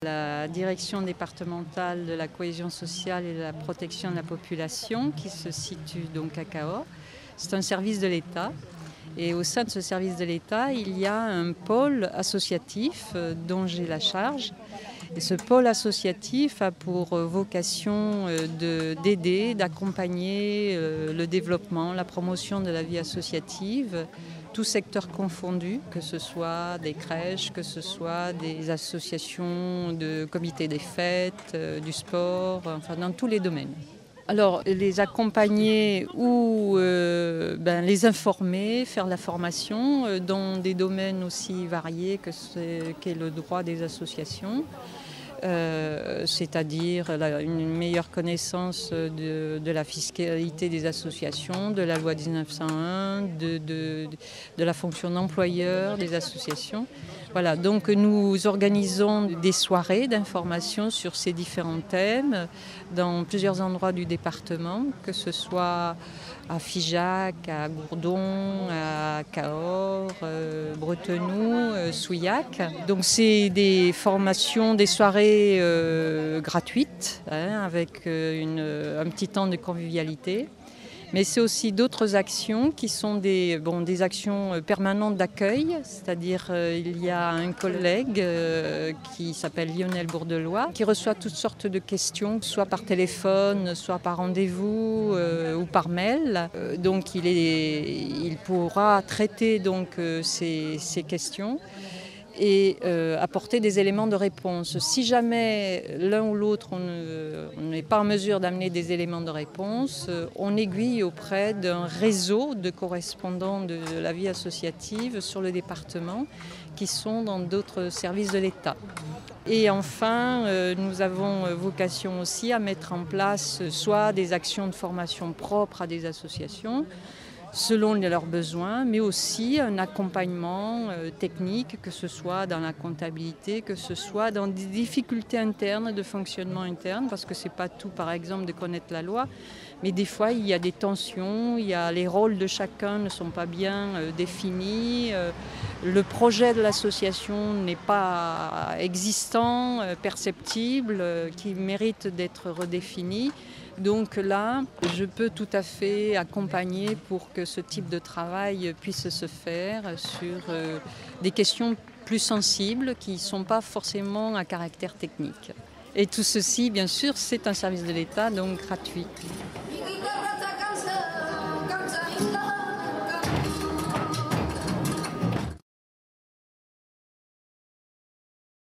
La direction départementale de la cohésion sociale et de la protection de la population qui se situe donc à Cahors. C'est un service de l'État et au sein de ce service de l'État, il y a un pôle associatif dont j'ai la charge. Et ce pôle associatif a pour vocation d'aider, d'accompagner le développement, la promotion de la vie associative, tous secteurs confondus, que ce soit des crèches, que ce soit des associations de comités des fêtes, du sport, enfin dans tous les domaines. Alors, les accompagner ou les informer, faire la formation dans des domaines aussi variés qu'est le droit des associations. C'est-à-dire une meilleure connaissance de la fiscalité des associations, de la loi 1901, de la fonction d'employeur des associations. Voilà, donc nous organisons des soirées d'information sur ces différents thèmes dans plusieurs endroits du département, que ce soit à Figeac, à Gourdon, à Cahors, Bretenoux, Souillac. Donc c'est des formations, des soirées gratuites, avec un petit temps de convivialité. Mais c'est aussi d'autres actions qui sont des actions permanentes d'accueil, c'est-à-dire il y a un collègue qui s'appelle Lionel Bourdelois qui reçoit toutes sortes de questions, soit par téléphone, soit par rendez-vous ou par mail. Donc il pourra traiter ces questions et apporter des éléments de réponse. Si jamais l'un ou l'autre on n'est pas en mesure d'amener des éléments de réponse, on aiguille auprès d'un réseau de correspondants de la vie associative sur le département qui sont dans d'autres services de l'État. Et enfin, nous avons vocation aussi à mettre en place soit des actions de formation propres à des associations, selon leurs besoins, mais aussi un accompagnement technique, que ce soit dans la comptabilité, que ce soit dans des difficultés internes, de fonctionnement interne, parce que ce n'est pas tout, par exemple, de connaître la loi, mais des fois, il y a des tensions, les rôles de chacun ne sont pas bien définis, le projet de l'association n'est pas existant, perceptible, qui mérite d'être redéfini. Donc là, je peux tout à fait accompagner pour que ce type de travail puisse se faire sur des questions plus sensibles qui ne sont pas forcément à caractère technique. Et tout ceci, bien sûr, c'est un service de l'État, donc gratuit.